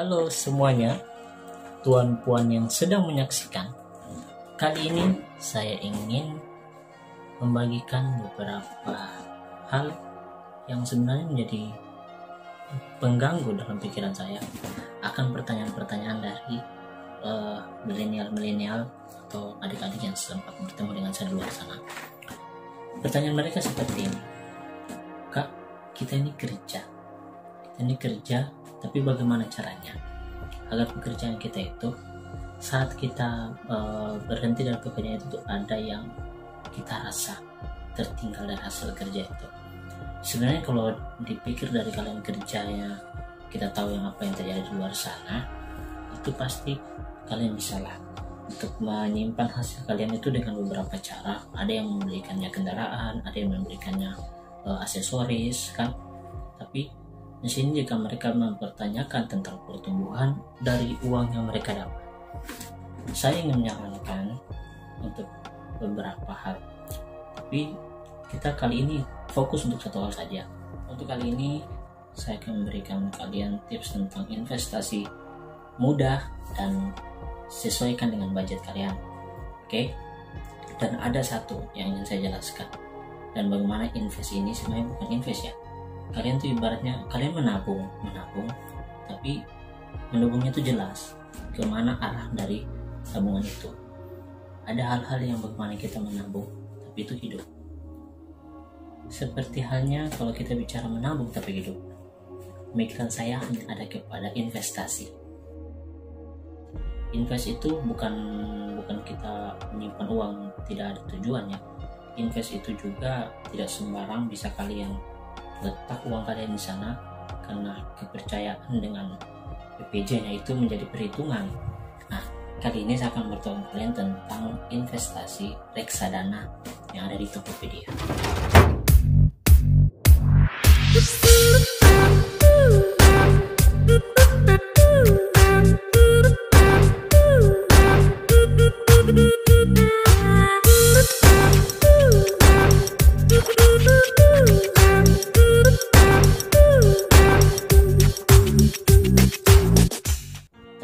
Halo semuanya, tuan puan yang sedang menyaksikan. Kali ini saya ingin membagikan beberapa hal yang sebenarnya menjadi pengganggu dalam pikiran saya akan pertanyaan-pertanyaan dari milenial atau adik-adik yang sempat bertemu dengan saya di luar sana. Pertanyaan mereka seperti ini, Kak, kita ini kerja, tapi bagaimana caranya agar pekerjaan kita itu saat kita berhenti dari pekerjaan itu ada yang kita rasa tertinggal dari hasil kerja itu. Sebenarnya kalau dipikir dari kalian kerjanya, kita tahu yang apa yang terjadi di luar sana, itu pasti kalian bisa lah untuk menyimpan hasil kalian itu dengan beberapa cara. Ada yang membelikannya kendaraan, ada yang memberikannya aksesoris kan. Tapi di sini jika mereka mempertanyakan tentang pertumbuhan dari uang yang mereka dapat, saya ingin menyarankan untuk beberapa hal. Tapi kita kali ini fokus untuk satu hal saja. Untuk kali ini saya akan memberikan kalian tips tentang investasi mudah dan sesuaikan dengan budget kalian. Oke? Dan ada satu yang ingin saya jelaskan. Dan bagaimana invest ini sebenarnya bukan invest ya. Kalian tuh ibaratnya kalian menabung, tapi menabungnya tuh jelas kemana arah dari tabungan itu. Ada hal-hal yang bagaimana kita menabung, tapi itu hidup. Seperti halnya kalau kita bicara menabung tapi hidup, pemikiran saya hanya ada kepada investasi. Invest itu bukan kita menyimpan uang tidak ada tujuannya. Invest itu juga tidak sembarang bisa kalian letak uang kalian di sana karena kepercayaan dengan BPJ-nya itu menjadi perhitungan. Nah, kali ini saya akan beritahu kalian tentang investasi reksadana yang ada di Tokopedia.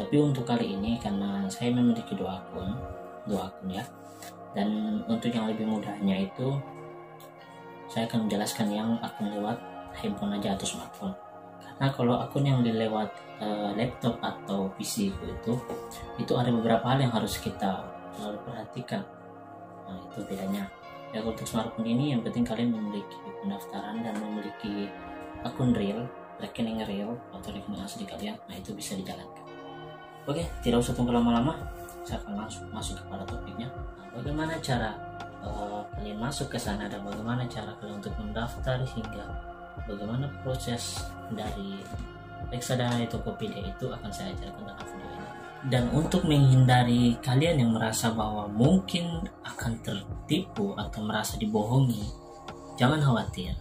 Tapi untuk kali ini karena saya memiliki dua akun ya, dan untuk yang lebih mudahnya itu saya akan menjelaskan yang akun lewat handphone aja atau smartphone. Karena kalau akun yang lewat laptop atau PC itu ada beberapa hal yang harus kita selalu perhatikan. Nah, itu bedanya. Ya, untuk smartphone ini yang penting kalian memiliki pendaftaran dan memiliki akun real, rekening real atau rekening asli kalian. Nah, itu bisa dijalankan. Oke, tidak usah tunggu lama-lama, saya akan masuk kepada topiknya. Nah, bagaimana cara kalian masuk ke sana dan bagaimana cara kalian untuk mendaftar hingga bagaimana proses dari reksadana di Tokopedia itu akan saya ajarkan dalam video ini. Dan untuk menghindari kalian yang merasa bahwa mungkin akan tertipu atau merasa dibohongi, jangan khawatir.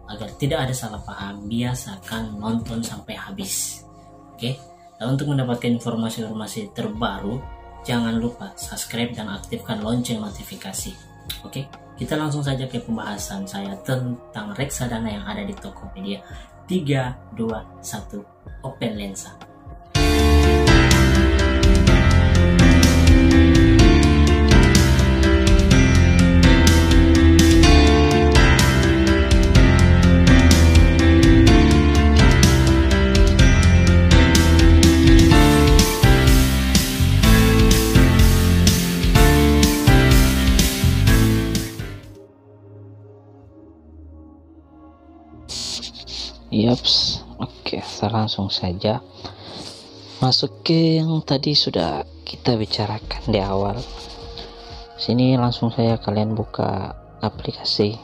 Agar tidak ada salah paham, biasakan nonton sampai habis. Oke? Dan untuk mendapatkan informasi-informasi terbaru, jangan lupa subscribe dan aktifkan lonceng notifikasi. Oke, kita langsung saja ke pembahasan saya tentang reksadana yang ada di Tokopedia. 3, 2, 1, open lensa. Yaps, oke, saya langsung saja masuk ke yang tadi sudah kita bicarakan di awal. Sini langsung saya kalian buka aplikasi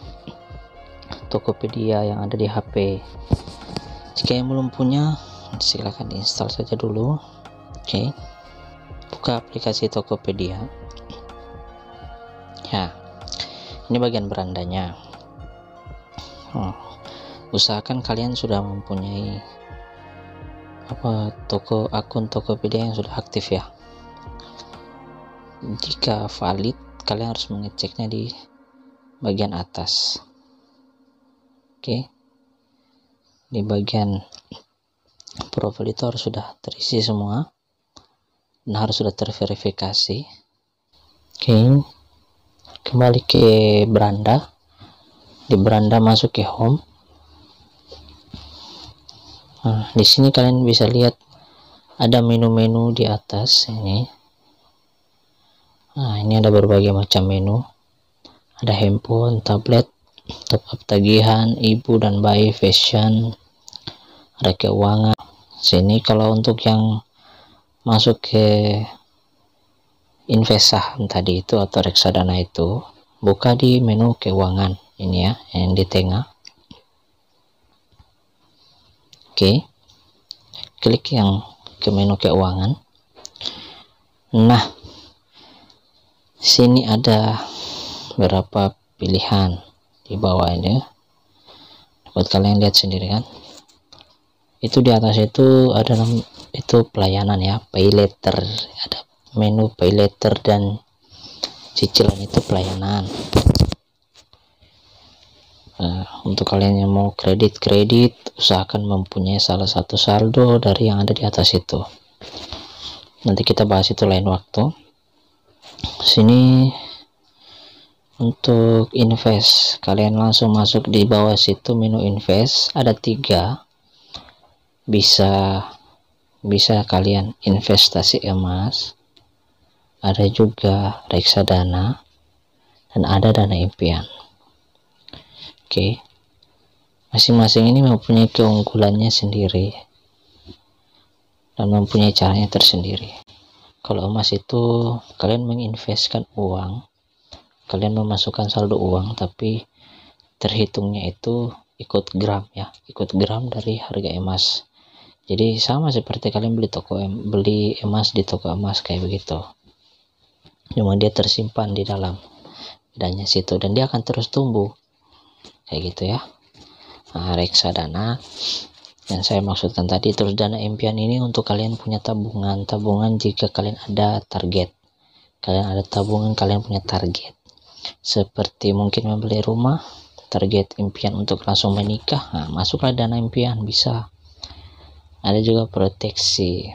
Tokopedia yang ada di HP. Jika yang belum punya, silahkan diinstal saja dulu. Oke, buka aplikasi Tokopedia. Ya, ini bagian berandanya. Usahakan kalian sudah mempunyai akun Tokopedia yang sudah aktif ya. Jika valid, kalian harus mengeceknya di bagian atas. Oke, di bagian Profil itu harus sudah terisi semua dan harus sudah terverifikasi. Oke, kembali ke beranda. Di beranda masuk ke home. Nah, di sini kalian bisa lihat ada menu-menu di atas ini. Nah, ini ada berbagai macam menu. Ada handphone, tablet, top up tagihan, ibu dan bayi, fashion, ada keuangan. Sini kalau untuk yang masuk ke invest saham tadi itu atau reksadana itu, buka di menu keuangan ini ya, yang di tengah. Oke, klik yang ke menu keuangan. Nah, sini ada beberapa pilihan di bawah ini, dapat kalian lihat sendiri kan. Itu di atas itu ada itu pelayanan ya, pay later, ada menu pay later dan cicilan, itu pelayanan. Nah, untuk kalian yang mau kredit, usahakan mempunyai salah satu saldo dari yang ada di atas itu. Nanti kita bahas itu lain waktu. Sini untuk invest, kalian langsung masuk di bawah situ menu invest, ada 3. Bisa kalian investasi emas, ada juga reksadana, dan ada dana impian. Oke, masing-masing ini mempunyai keunggulannya sendiri dan mempunyai caranya tersendiri. Kalau emas itu kalian menginvestkan uang, kalian memasukkan saldo uang, tapi terhitungnya itu ikut gram ya, ikut gram dari harga emas. Jadi sama seperti kalian beli emas di toko emas kayak begitu, cuma dia tersimpan di dalam bedanya situ dan dia akan terus tumbuh kayak gitu ya. Nah, reksadana yang saya maksudkan tadi. Terus dana impian ini untuk kalian punya tabungan jika kalian ada target, kalian punya target, seperti mungkin membeli rumah, target impian untuk langsung menikah. Nah, masuklah dana impian, bisa. Ada juga proteksi,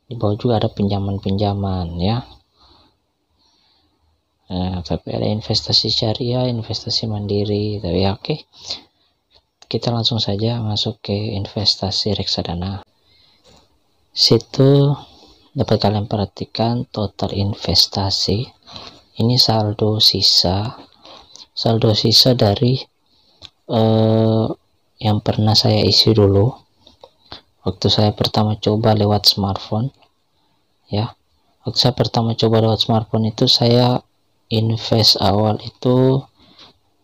di bawah juga ada pinjaman ya. Nah, tapi ada investasi syariah, investasi mandiri, tapi ya, oke. Kita langsung saja masuk ke investasi reksadana. Situ dapat kalian perhatikan total investasi. Ini saldo sisa dari yang pernah saya isi dulu waktu saya pertama coba lewat smartphone ya. Waktu saya pertama coba lewat smartphone itu, saya invest awal itu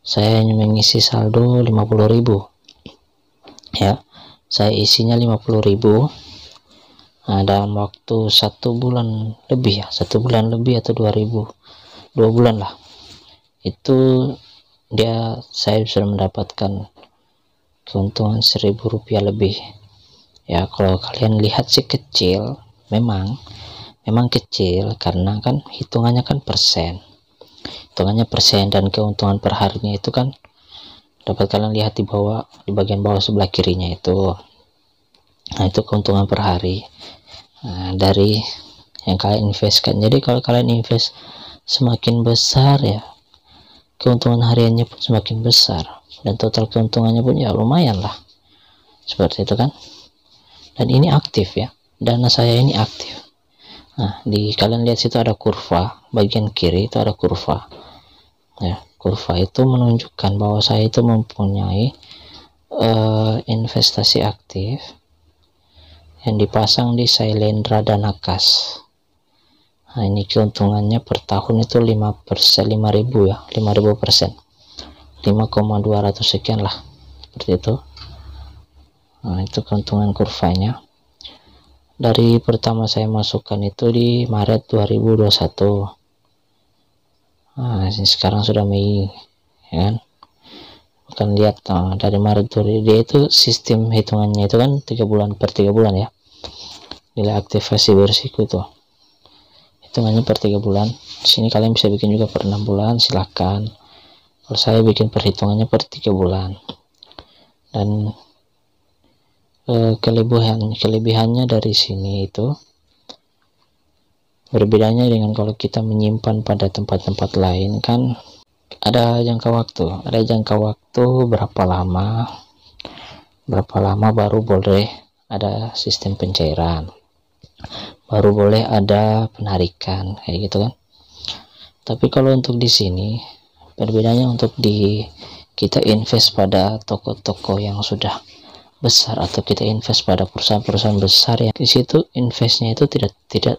saya hanya mengisi saldo 50.000 ya, saya isinya 50.000. Nah, dalam waktu 1 bulan lebih ya, 1 bulan lebih atau 2 bulan lah, itu saya sudah mendapatkan keuntungan 1.000 rupiah lebih ya. Kalau kalian lihat sih kecil, memang kecil karena kan hitungannya kan persen, dan keuntungan per harinya itu kan dapat kalian lihat di bawah, di bagian bawah sebelah kirinya itu. Nah, itu keuntungan per hari dari yang kalian investkan. Jadi kalau kalian invest semakin besar ya, keuntungan hariannya pun semakin besar, dan total keuntungannya pun ya lumayan lah, seperti itu kan. Dan ini aktif ya, dana saya ini aktif. Nah, kalian lihat situ ada kurva, bagian kiri itu ada kurva ya. Kurva itu menunjukkan bahwa saya itu mempunyai investasi aktif yang dipasang di Sailendra Dana Kas. Nah, ini keuntungannya per tahun itu 5%, 5.000 ya, 5.000%, 5,200 sekian lah, seperti itu. Nah, itu keuntungan kurvanya. Dari pertama saya masukkan itu di Maret 2021. Nah, sekarang sudah Mei ya kan. Akan lihat dari Maret dia itu sistem hitungannya itu kan 3 bulan per 3 bulan ya. Nilai aktivasi bersiko tuh hitungannya per 3 bulan. Sini kalian bisa bikin juga per 6 bulan, silahkan. Kalau saya bikin perhitungannya per 3 bulan. Dan kelebihannya dari sini itu berbedanya dengan kalau kita menyimpan pada tempat-tempat lain kan ada jangka waktu berapa lama baru boleh ada sistem pencairan, baru boleh ada penarikan kayak gitu kan. Tapi kalau untuk di sini perbedaannya, untuk kita invest pada toko-toko yang sudah besar atau kita invest pada perusahaan-perusahaan besar, yang di situ investnya itu tidak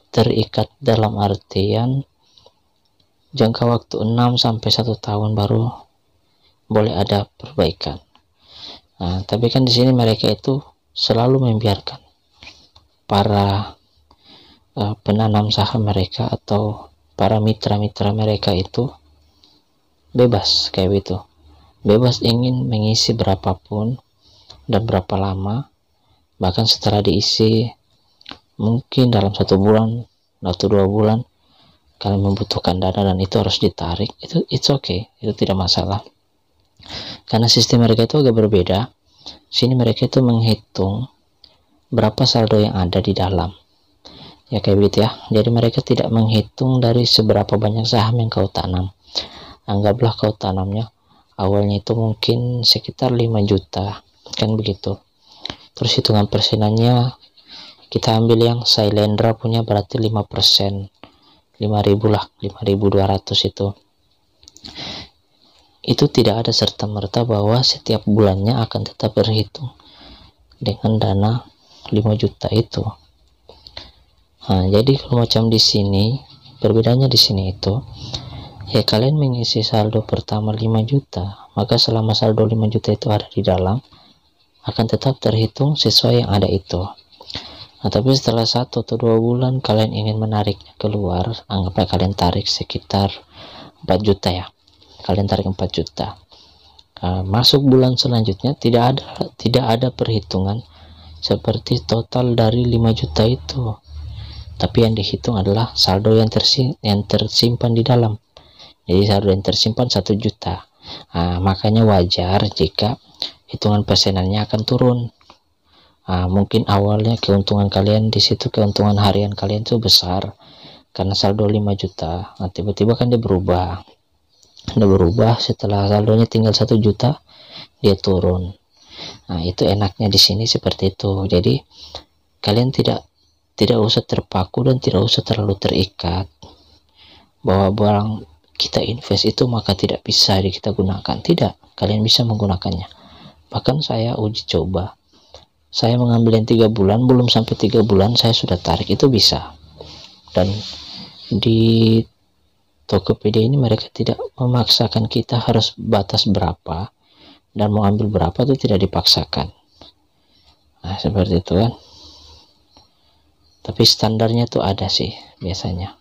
terikat dalam artian jangka waktu 6 sampai 1 tahun baru boleh ada perbaikan. Nah, tapi kan di sini mereka itu selalu membiarkan para penanam saham mereka atau para mitra-mitra mereka itu bebas kayak gitu, bebas ingin mengisi berapapun dan berapa lama, bahkan setelah diisi mungkin dalam 1 bulan atau 2 bulan kalian membutuhkan dana dan itu harus ditarik, itu it's okay, itu tidak masalah. Karena sistem mereka itu agak berbeda. Sini mereka itu menghitung berapa saldo yang ada di dalam, ya kayak begitu ya. Jadi mereka tidak menghitung dari seberapa banyak saham yang kau tanam. Anggaplah kau tanamnya awalnya itu mungkin sekitar 5 juta kan begitu, terus hitungan persenannya kita ambil yang Sailendra punya berarti 5%, 5.000 lah, 5.200 itu tidak ada serta-merta bahwa setiap bulannya akan tetap berhitung dengan dana 5 juta itu. Nah, jadi kalau macam di sini perbedaannya di sini itu ya, kalian mengisi saldo pertama 5 juta, maka selama saldo 5 juta itu ada di dalam akan tetap terhitung sesuai yang ada itu. Nah, tapi setelah 1 atau 2 bulan kalian ingin menariknya keluar, anggaplah kalian tarik sekitar 4 juta ya, kalian tarik 4 juta. Masuk bulan selanjutnya tidak ada perhitungan seperti total dari 5 juta itu, tapi yang dihitung adalah saldo yang tersimpan di dalam. Jadi saldo yang tersimpan 1 juta. Makanya wajar jika hitungan persenannya akan turun. Mungkin awalnya keuntungan kalian di situ, keuntungan harian kalian itu besar karena saldo 5 juta. Nah, tiba-tiba kan dia berubah setelah saldonya tinggal 1 juta dia turun. Nah, itu enaknya di sini seperti itu. Jadi kalian tidak usah terpaku dan tidak usah terlalu terikat bahwa barang kita invest itu maka tidak bisa kita gunakan. Tidak, kalian bisa menggunakannya. Bahkan saya uji coba, saya mengambil yang 3 bulan, belum sampai 3 bulan saya sudah tarik, itu bisa. Dan di Tokopedia ini mereka tidak memaksakan kita harus batas berapa dan mau ambil berapa, itu tidak dipaksakan. Nah, seperti itu kan. Tapi standarnya itu ada sih biasanya.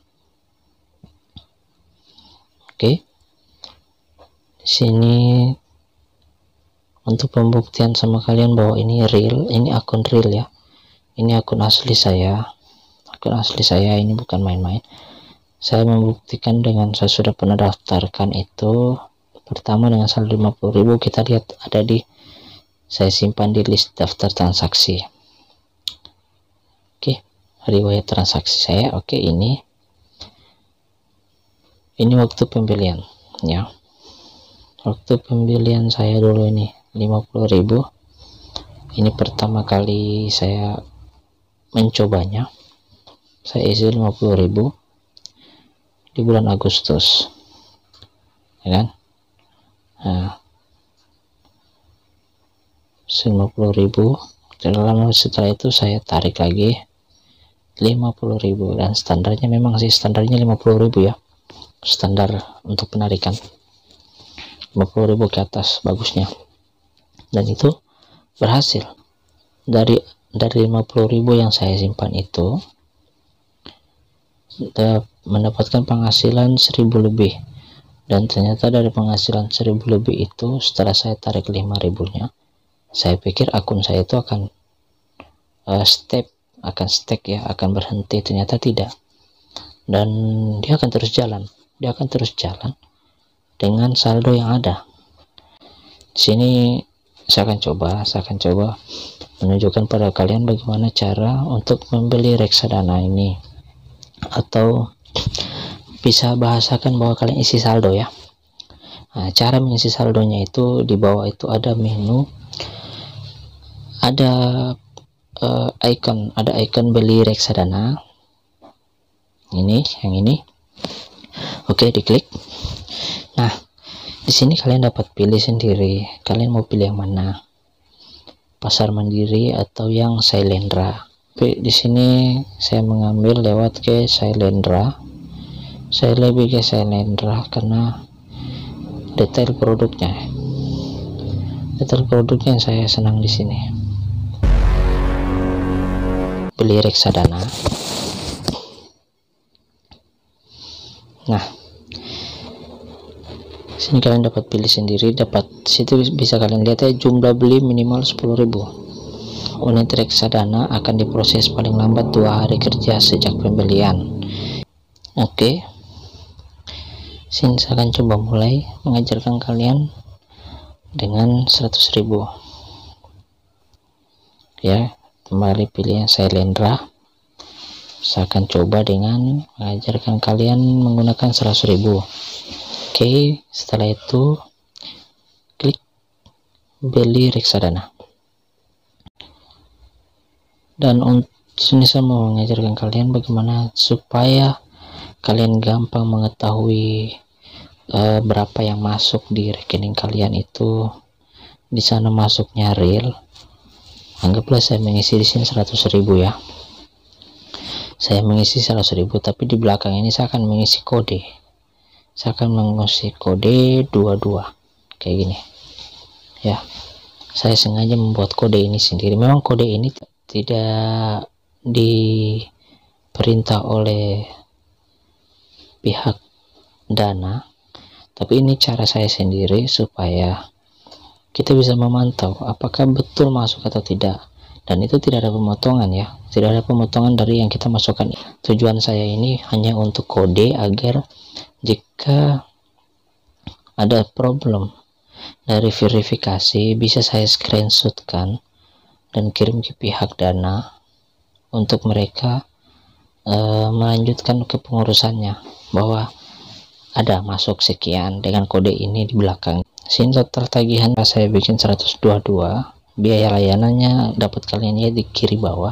Oke. Di sini untuk pembuktian sama kalian bahwa ini real, ini akun real ya, ini akun asli saya, ini bukan main-main. Saya membuktikan dengan saya sudah pernah daftarkan itu. Pertama dengan saldo 50.000, kita lihat ada saya simpan di list daftar transaksi. Oke, riwayat transaksi saya. Oke, ini waktu pembelian ya, waktu pembelian saya dulu ini 50.000. Ini pertama kali saya mencobanya, saya isi 50.000 di bulan Agustus ya kan. Nah, 50.000, setelah itu saya tarik lagi 50.000, dan standarnya memang sih standarnya 50.000 ya, standar untuk penarikan 50.000 ke atas bagusnya. Dan itu berhasil. Dari 50.000 yang saya simpan itu mendapatkan penghasilan 1.000 lebih, dan ternyata dari penghasilan 1.000 lebih itu setelah saya tarik 5.000 nya, saya pikir akun saya itu akan stack ya, akan berhenti. Ternyata tidak, dan dia akan terus jalan dengan saldo yang ada. Di sini saya akan coba menunjukkan pada kalian bagaimana cara untuk membeli reksadana ini, atau bisa bahasakan bahwa kalian isi saldo ya. Nah, cara mengisi saldonya itu di bawah itu ada menu, ada icon beli reksadana. Ini yang ini. Oke, diklik. Nah, di sini kalian dapat pilih sendiri, kalian mau pilih yang mana, pasar mandiri atau yang Sailendra. Tapi di sini saya mengambil lewat ke Sailendra. Saya lebih ke Sailendra karena detail produknya yang saya senang di sini. Beli reksadana. Nah, sini kalian dapat pilih sendiri, dapat situ bisa kalian lihat ya, jumlah beli minimal 10.000. Unit reksadana akan diproses paling lambat 2 hari kerja sejak pembelian. Oke, sini saya akan coba mulai mengajarkan kalian dengan 100.000 ya. Kembali pilih yang Sailendra. Saya akan coba dengan mengajarkan kalian menggunakan 100.000. Oke, setelah itu klik beli reksadana. Dan untuk sini saya mau mengajarkan kalian bagaimana supaya kalian gampang mengetahui berapa yang masuk di rekening kalian itu. Di sana masuknya real. Anggaplah saya mengisi di sini 100.000 ya. Saya mengisi 100.000, tapi di belakang ini saya akan mengisi kode. Saya akan mengisi kode 22 kayak gini ya. Saya sengaja membuat kode ini sendiri. Memang kode ini tidak diperintah oleh pihak Dana, tapi ini cara saya sendiri supaya kita bisa memantau apakah betul masuk atau tidak. Dan itu tidak ada pemotongan ya, tidak ada pemotongan dari yang kita masukkan. Tujuan saya ini hanya untuk kode agar jika ada problem dari verifikasi bisa saya screenshotkan dan kirim ke pihak Dana untuk mereka melanjutkan ke pengurusannya bahwa ada masuk sekian dengan kode ini di belakang. Sini total tagihan saya bikin 122. Biaya layanannya dapat kalian lihat di kiri bawah.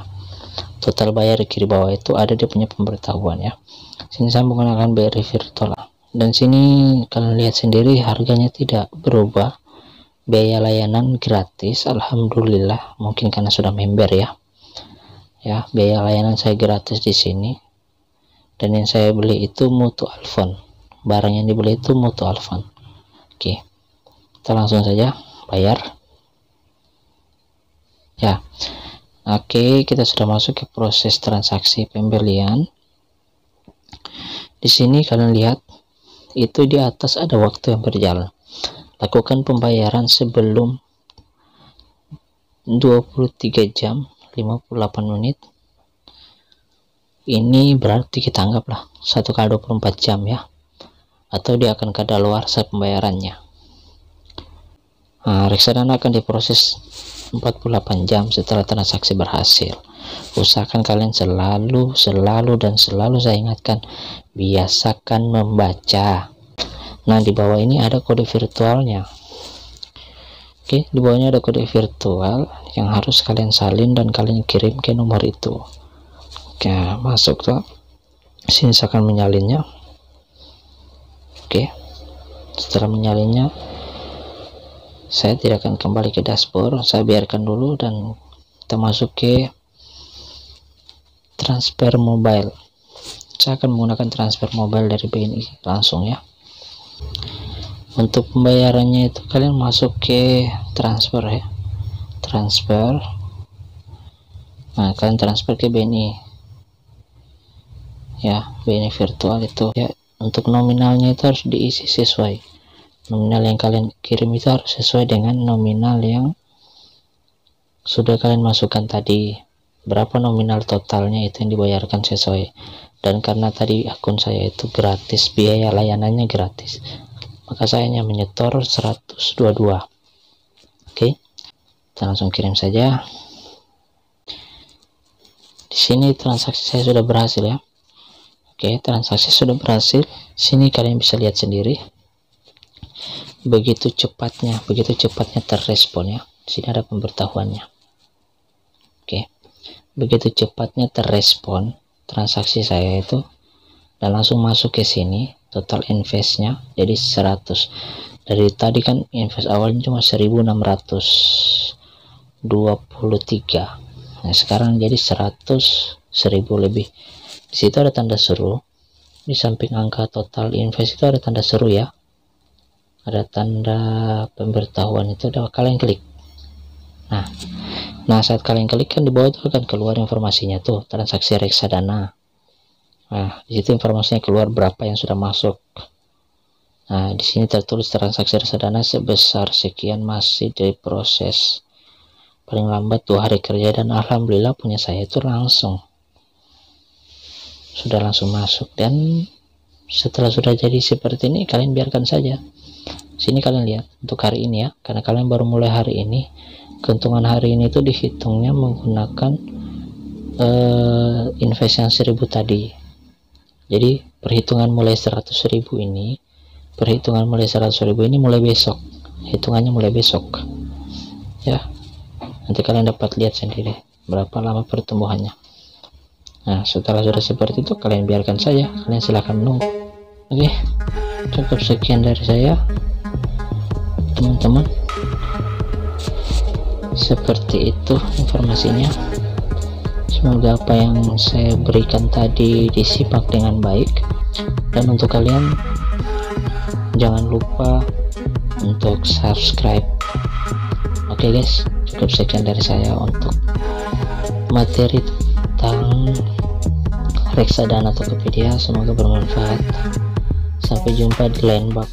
Total bayar di kiri bawah itu ada dia punya pemberitahuan ya. Sini saya menggunakan BRI virtual. Dan sini kalian lihat sendiri harganya tidak berubah. Biaya layanan gratis, alhamdulillah, mungkin karena sudah member ya. Ya, biaya layanan saya gratis di sini. Dan yang saya beli itu Mutu Alphone. Barang yang dibeli itu Mutu Alphone. Oke. Kita langsung saja bayar. Ya, oke, kita sudah masuk ke proses transaksi pembelian. Di sini kalian lihat itu di atas ada waktu yang berjalan. Lakukan pembayaran sebelum 23 jam 58 menit. Ini berarti kita anggaplah 1x24 jam ya, atau dia akan kadaluarsa pembayarannya. Nah, reksadana akan diproses 48 jam setelah transaksi berhasil. Usahakan kalian selalu saya ingatkan, biasakan membaca. Nah, di bawah ini ada kode virtualnya. Oke, di bawahnya ada kode virtual yang harus kalian salin dan kalian kirim ke nomor itu. Oke, masuk tuh. Sini saya akan menyalinnya. Oke, setelah menyalinnya saya tidak akan kembali ke dashboard, saya biarkan dulu dan kita masuk ke transfer mobile. Saya akan menggunakan transfer mobile dari BNI langsung ya. Untuk pembayarannya itu kalian masuk ke transfer ya, transfer. Nah, kalian transfer ke BNI ya, BNI virtual itu ya. Untuk nominalnya itu harus diisi sesuai. Nominal yang kalian kirim itu harus sesuai dengan nominal yang sudah kalian masukkan tadi. Berapa nominal totalnya itu yang dibayarkan sesuai. Dan karena tadi akun saya itu gratis, biaya layanannya gratis, maka saya hanya menyetor 122. Oke, kita langsung kirim saja. sini transaksi saya sudah berhasil ya. Oke, transaksi sudah berhasil. Sini kalian bisa lihat sendiri. Begitu cepatnya terrespon ya. Di sini ada pemberitahuannya. Oke. Begitu cepatnya terrespon transaksi saya itu, dan langsung masuk ke sini. Total investnya jadi 100. Dari tadi kan invest awalnya cuma 1623. Nah, sekarang jadi 100.000 lebih. Di situ ada tanda seru. Di samping angka total invest itu ada tanda seru ya. Ada tanda pemberitahuan itu, ada kalian klik. Nah, saat kalian klik kan di bawah itu akan keluar informasinya tuh, transaksi reksadana. Nah, di situ informasinya keluar berapa yang sudah masuk. Nah, di sini tertulis transaksi reksadana sebesar sekian masih diproses. Paling lambat 2 hari kerja, dan alhamdulillah punya saya itu sudah langsung masuk. Dan setelah sudah jadi seperti ini, kalian biarkan saja. Sini kalian lihat untuk hari ini ya, karena kalian baru mulai hari ini. Keuntungan hari ini itu dihitungnya menggunakan invest yang 1000 tadi. Jadi perhitungan mulai 100.000 ini, mulai besok. Hitungannya mulai besok ya. Nanti kalian dapat lihat sendiri berapa lama pertumbuhannya. Nah, setelah sudah seperti itu, kalian biarkan saja, kalian silahkan menunggu. Oke, cukup sekian dari saya teman-teman. Seperti itu informasinya. Semoga apa yang saya berikan tadi disimak dengan baik. Dan untuk kalian, jangan lupa untuk subscribe. Oke guys, cukup sekian dari saya untuk materi tentang reksadana Tokopedia. Semoga bermanfaat. Sampai jumpa di lain bab.